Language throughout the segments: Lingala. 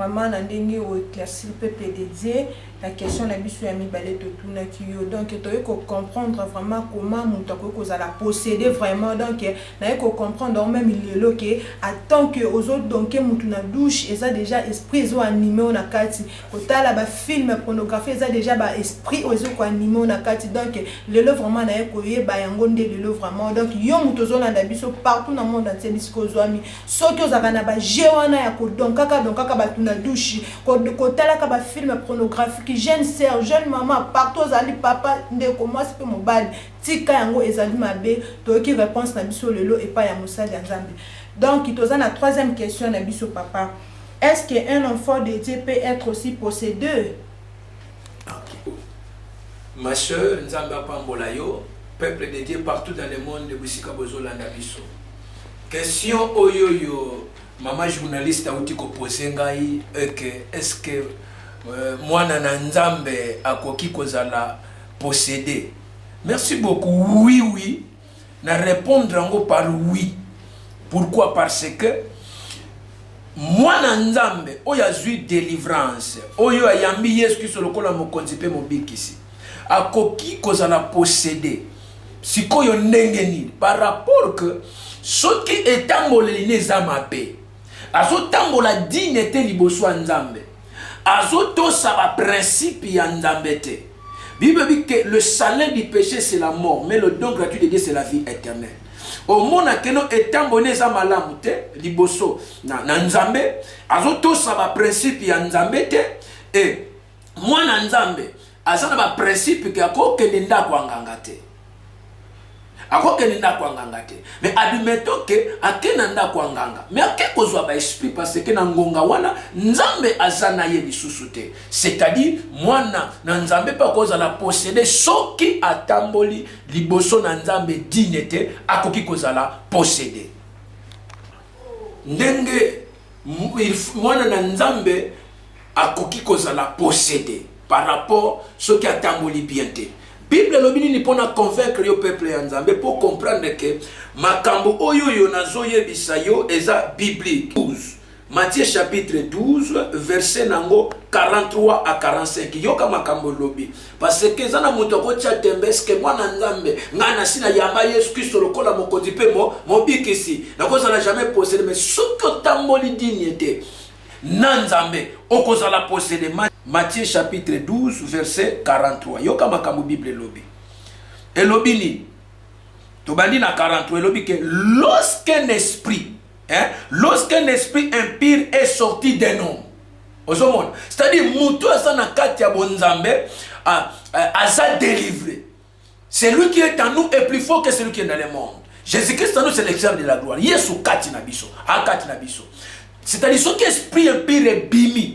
vraiment na ndenge au éclaircir peuple dédié la question na biso ya mibale totuna kiyo donc tu ko comprendre vraiment comment mutu akozala posséder vraiment donc na ko comprendre même lelo que attend que aux autres donc mutu na douche et ça déjà esprit zo animé on a kati kotala ba film pornographie ça déjà ba esprit ozo ko animé on a kati donc lelo vraiment na ko yeba yango nde lelo vraiment donc yo mutu zo na biso partout dans le monde entier bisiko zo ami soki ozaka na ba jewana ya ko donc kaka ba tuna douche kotala ka ba film pornographique jeune sœur, jeune maman, partout aux alliés, papa, ne commence pas mon bal. Tika yango ezali mabe, to qui réponse na biso lelo et pas ya moussade ya Nzambe. Donc, il y a la troisième question na biso papa. Est-ce qu'un enfant de Dieu peut être aussi possédeur? Okay. Ma soeur, Nzamba Pambolayo, peuple de Dieu partout dans le monde de Busika Bozola Nabiso. Question oyoyo, maman journaliste a outi ko poser ngai, est-ce que mwana na Nzambe akoki kozala possédé? Merci beaucoup. Oui. Na répondre ngo par oui. Pourquoi? Parce que mwana Nzambe oyo azui délivrance, oyo ayambi Yesu Kristo lokola mokonzi pe mobikisi, akoki kozala possédé. Sikoyo ndenge nini? Par rapport que soki etamboleli neza mabe, azotambola dignité liboso ya Nzambe, azotosa ba principe ya Nzambe te. Bible dit que le salaire du péché c'est la mort, mais le don gratuit de Dieu c'est la vie éternelle. Au monde akeno etambone za malamu te liboso na Nzambe, azotosa ba principe ya Nzambe te, et mwana Nzambe azana ba principe ke akokende ndako anganga te. Mais admettons que akena ndako anganga, mais akeko zwa ba esprit parce que na ngonga wana Nzambe azana ye lisusu te. C'est-à-dire mwana na Nzambe pa koza la posséder soki atamboli liboso na Nzambe dignité akoki koza la posséder. Ndenge mwana na Nzambe akoki koza la posséder par rapport soki atamboli bien te. Bible lobini ni pona convaincre yo peuple ya Nzambe pour comprendre que makambo oyo yo nazoye bisayo eza biblique. 12. Matthieu chapitre 12 verset nango 43 à 45. Yoka makambo lobi parce que zana moto ko tia tembeske mwana Nzambe ngana sina yamba Yesu Kristo lokola mokonzi pe mobikisi na koza na jamais posséder mais soko tamboli dignité na Nzambe okozala posséder. Matthieu chapitre 12 verset 43. Yoka makambo Bible lobi. Et lobi ni tobandi na 43 lobi que lorsqu'un esprit impur est sorti d'un homme. Ozomon, c'est-à-dire muto asa na kati ya bonzambe asa délivré. Celui qui est en nous est plus fort que celui qui est dans le monde. Jésus-Christ en nous c'est l'exemple de la gloire. Yesu kati na biso, akati na biso. C'est-à-dire ce qui esprit impur est bimi.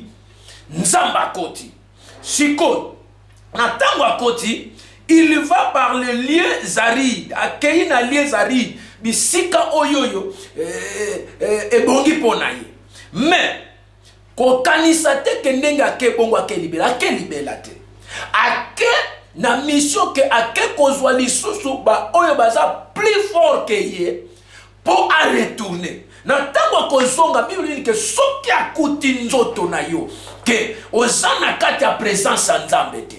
Nzamba koti. Siko. Natango koti, il va par les lieux arides. Akei na lieux arides. Bisika oyoyo ebongi ponaye. Mais kokanisa te kendenga ke bongo ake libela te. Ake na mission ke ake kozwa lisusu ba oyo baza plus fort que ye pour à retourner. Na tango kozonga Bible dit que soki akuti nzoto na yo que ozana kati ya présence ya Nzambe te.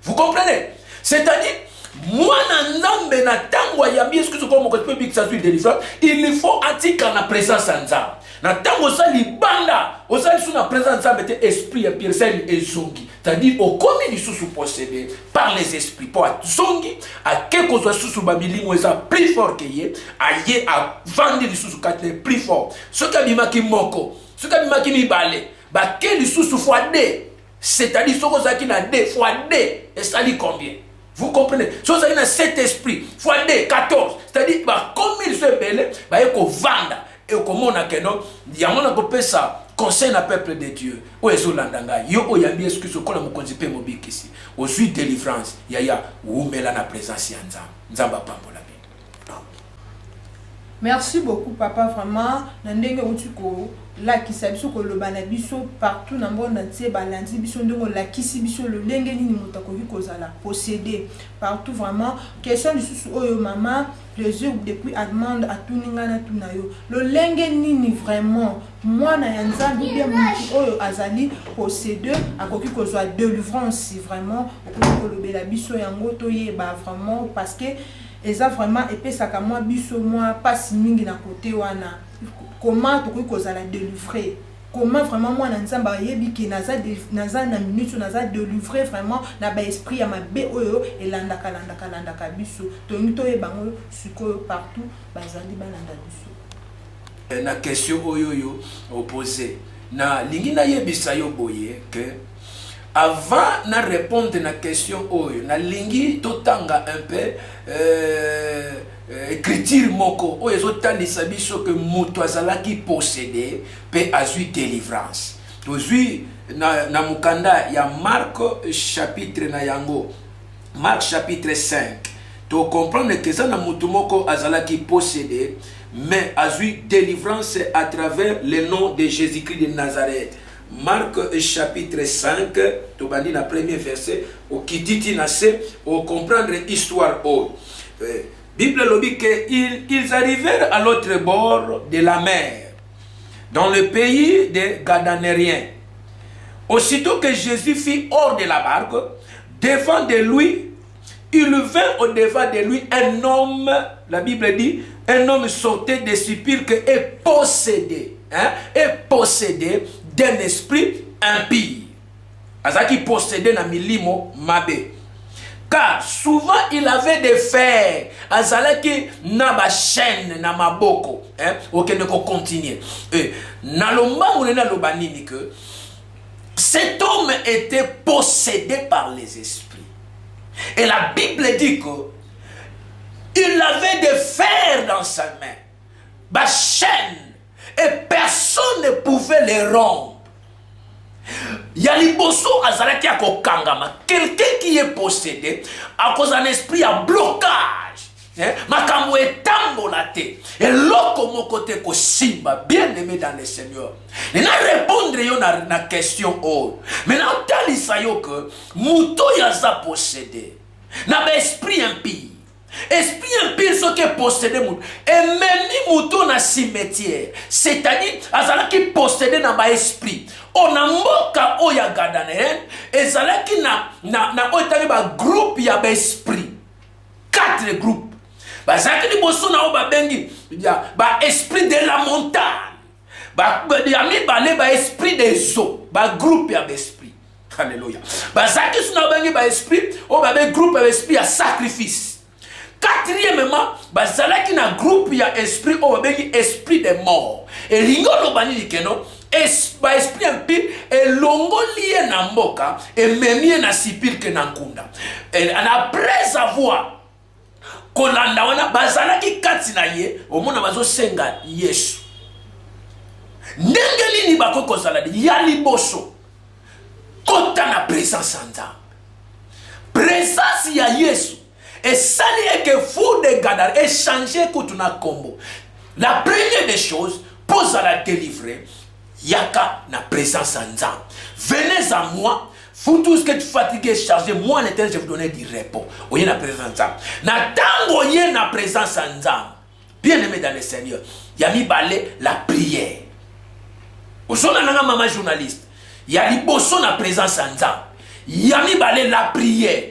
Vous comprenez? C'est-à-dire mwana Nzambe na tango ya Yesu Kristo comme ko peut sa suite délivrance, il faut atika na présence ya Nzambe. Na tango sa libanda, osali sous na présence Nzambe te esprit ya piercel et zongi. C'est-à-dire au komi sous possédé par les esprits pour zongi a quelque chose sous ba milimo eza plus fort que ye, aye a vendre sous quatre plus fort. Ce qui bimaki moko, ce qui bimaki mibale, ba quel sous fois D. C'est-à-dire ce que ça qui na D fois D, et ça dit combien? Vous comprenez? Si vous avez 7 esprits, fois D, 14. C'est-à-dire, comme il se belle, il faut vendre. Et comment on a que non, il y a un peu ça, conseil à peuple de Dieu. Où est-ce que l'andanga? Yo, il y a bien ce que ce qu'on a conduit mobile ici. Au suite de délivrance, il y a où met la présence de Nzamba Pambola. Merci beaucoup, papa. Vraiment, Nandenge Utuko, lakisa biso koloba na biso partout na mbona tie balandi biso ndongo lakisi biso lolenge nini moto akoki kozala possédé partout vraiment question lisusu oyo mama plaisir depuis Allemagne atuninga na tuna yo lolenge nini vraiment mwana ya nzambe bien mutu oyo azali possédé akoki kozwa délivrance vraiment okoki kolobela biso yango toyeba vraiment parce que eza vraiment epesaka mwa biso mwa pasi mingi na côté wana comment tokoki kozala délivré comment vraiment moi nzambe ayebi ki naza na minute naza délivré vraiment na ba esprit ya mabe oyo elandaka biso tongi toyeba ngo sikoyo partout bazali balanda biso na question oyo opposé na lingi na yebisa yo boye que avant na répondre na question oyo na lingi totanga un peu écriture moko oyo ezotalisa biso que moto azalaki possédé pe azwi délivrance tozwi na mukanda ya Marc chapitre na yango Marc chapitre 5 to comprendre que ça na moto moko azalaki possédé mais azwi délivrance à travers le nom de Jésus-Christ de Nazareth. Marc chapitre 5, tu vas dire le premier verset, au kititi nase, au comprendre l'histoire. Bible lobby que ils arrivèrent à l'autre bord de la mer, dans le pays des Gadanériens. Aussitôt que Jésus fut hors de la barque, devant de lui, il vint au devant de lui un homme, la Bible dit, un homme sortait des sépulcres et possédé d'un esprit impie. Azaki possédé na milimo mabe. Car souvent il avait des fers. Azalaki na ba chaîne na maboko. Ok, ne continue. Na lomba ou na lobanini que cet homme était possédé par les esprits. Et la Bible dit que il avait des fers dans sa main, ba chaîne, et personne ne pouvait les rompre. Yaliboso azalaki akokangama, quelqu'un qui est possédé à cause d'un esprit à blocage. Makambo etambola te. Et loko mokote ko simba, bien aimé dans le Seigneur. Et na répondre yo na question oh. Mais na talisa yo que muto yaza possédé. Na ba esprit impie. Esprit impie ce qui est possédé muto. Et même ni muto na cimetière. C'est-à-dire azalaki possédé na ba esprit. On a mboka oya Gadaneren. Ezalaki na otali ba groupe ya ba esprit. 4 groupes. Bazaki ni boso na o ba bengi ba esprit de la montagne. Ba yami balé ba esprit des eaux. Ba groupe ya ba esprit. Alléluia. Bazaki suna bengi ba esprit o ba be groupe ya esprit ya sacrifice. Quatrièmement, bazalaki na groupe ya esprit o ba bengi esprit de mort. Et lingolo bani dikeno ba esprit impie et longo lié na mboka et memie na sipirke na nkunda. Et après avoir kolanda wana bazalaki kati na ye omona bazo senga Yesu ndenge nini bakoko zaladi ya liboso kota na présence nzambe présence ya Yesu et sali eke fou de Gadar et changer kutuna kombo. La première des choses pour la délivrer yaka na présence nzambe. Venez à moi. Vous tous que tu fatigues, chargé, moi l'Éternel, je vous donner du repos. Oye na présence nzambe. Na tango oye na présence nzambe. Bien aimé dans le Seigneur. Yami balé la prière. Ozona nanga maman journaliste. Yali bosso na présence nzambe. Yami balé la prière.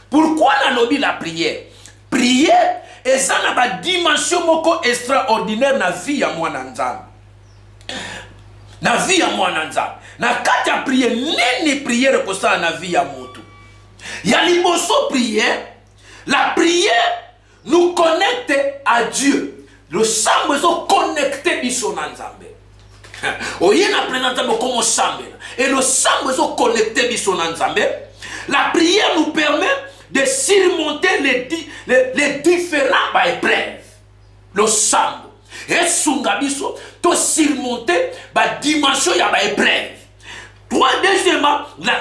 Pourquoi na lobi la prière? Prière et ça na ba dimension moko extraordinaire na vie ya mwana nzambe. Na vie ya mwana nzambe. Na kati ya prière, nini prière pour ça na vie ya moto. Ya liboso prière, la prière nous connecte à Dieu. Le sang beso connecté biso na nzambe. Oye na présence nzambe comme sambe. Et le sang beso connecté biso na nzambe. La prière nous permet de surmonter les différents épreuves. Le sang. Et sungabiso to surmonter la dimension ya ba épreuve.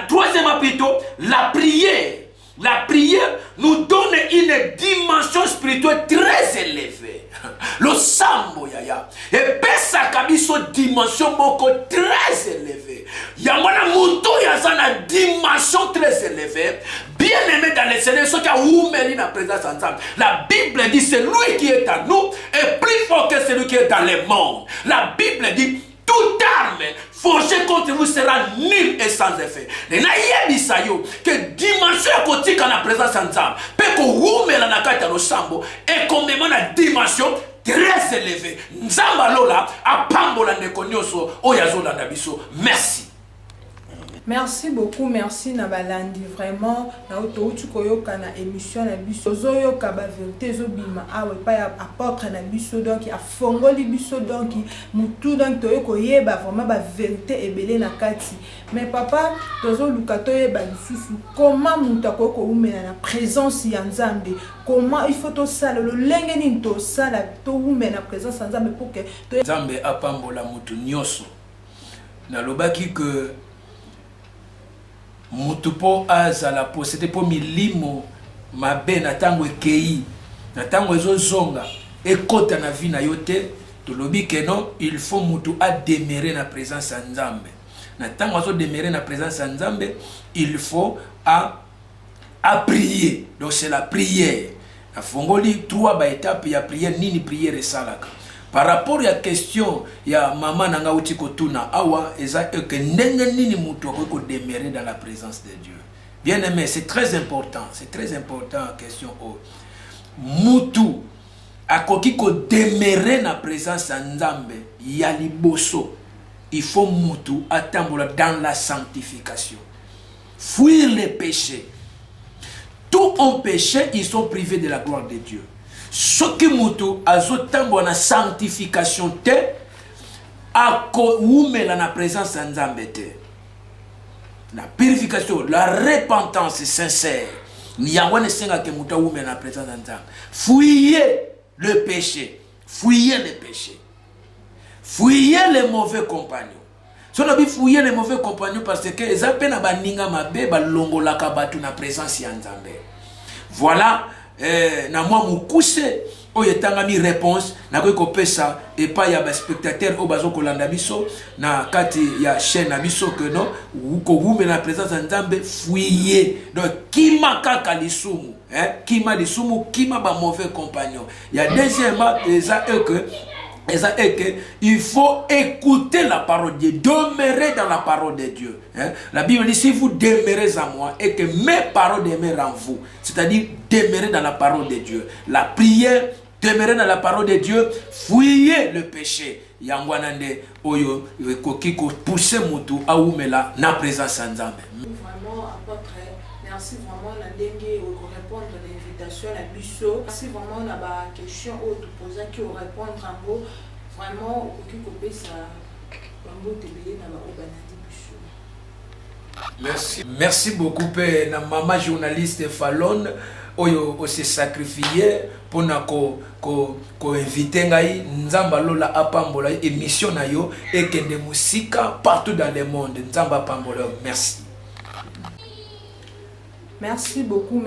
Troisièmement plutôt, la prière. La prière nous donne une dimension spirituelle très élevée. losambo yaya epesaka biso dimension moko très élevée. Yamona mutu yaza na dimension très élevée. Bien aimé dans les Seigneur, ce qui a ouvert la présence ensemble. La Bible dit c'est lui qui est à nous est plus fort que celui qui est dans le monde. La Bible dit toute arme forgée contre vous sera nulle et sans effet. Et na yebisayo que dimension quotique en la présence ensemble. Pe ko ouvert na kata lo sambo et comme na dimension très élevée. Nzamba lola apambola ndeko nyoso oyazola na biso. Merci. Merci beaucoup, merci Nabalandi. Vraiment, na autoutu koyoka na émission na biso. Zoyoka ba vérité zobima awe pa ya apôtre na biso donc a fongoli biso donc mutu donc toyoko yeba vraiment ba vérité ebele na kati. Mais papa, tozo luka toyeba lisusu comment mutu akoko umena na présence ya Nzambe. Comment il faut to sala le lenge ni to sala to umena présence ya Nzambe pour que Nzambe apambola mutu nyoso. Na lobaki que mutupo azala possédé pour milimo mabe na tango ekei na tango ezozonga ekota na vie na yote tolobi que non il faut mutu a demeurer na présence ya Nzambe na tango azo demeurer na présence ya Nzambe il faut à prier. Donc c'est la prière. Na fongoli trois ba étape ya prière nini prière esalaka. Par rapport à la question, il y a maman nanga uti kotuna awa eza que ndenge nini mutu ko demeurer dans la présence de Dieu. Bien aimé, c'est très important la question o. Mutu akoki ko demeurer na présence ya Nzambe ya liboso. Il faut mutu atambola dans la sanctification. Fuir les péchés. Tout en péché, ils sont privés de la gloire de Dieu. Ce qui mutu azotambo na sanctification te ako umela na présence ya Nzambe te. La purification, la repentance sincère. Niyangwane senga ke mutu umela na présence ya Nzambe. Fuyez le péché. Fuyez le péché. Fuyez les mauvais compagnons. Si on a dit fouiller les mauvais compagnons parce que les appels na baninga mabe ba longola kabatu na présence ya Nzambe. Voilà. Na moi mukuse oyetangami réponse na ko pesa et pas ya ba spectateur o bazo kolanda biso na kati ya chaîne na biso que non ko wume na présence ya Nzambe fouiller donc kima kaka lisumu kima lisumu kima ba mauvais compagnons. Il y a deuxièmement il faut écouter la parole de Dieu, demeurer dans la parole de Dieu. La Bible dit, si vous demeurez en moi et que mes paroles demeurent en vous, c'est-à-dire demeurer dans la parole de Dieu. La prière, demeurer dans la parole de Dieu, fuyez le péché. Yangwanande oyo kokiko pousser mutu aumela na présence Nzambe. Vraiment apôtre, merci vraiment na dengue au répondre à l'invitation à biso. Merci vraiment na ba question au te poser qui au répondre en mot vraiment kokiko pesa bambo tebele na ba obanadi biso. Merci beaucoup pe na maman journaliste Fallon oyo o se sacrifier pour na ko inviter ngai Nzamba lola apambola émission na yo et que de musique partout dans le monde Nzamba apambola. Merci. Merci beaucoup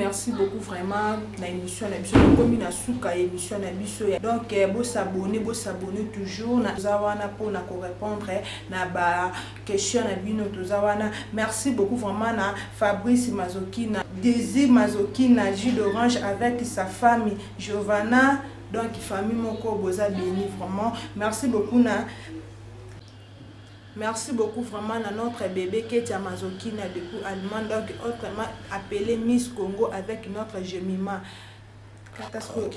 vraiment na émission na biso comme na suka émission na biso donc bo s'abonner toujours na zawana pour na ko répondre na ba question na bino tozawana. Merci beaucoup vraiment na Fabrice Mazoki na Désir Mazoki na jus d'orange avec sa famille Giovanna donc famille moko boza béni vraiment. Merci beaucoup vraiment à notre bébé Ketia Mazoki na depuis Allemand donc autrement appelé Miss Congo avec notre gemima. Catastrophe.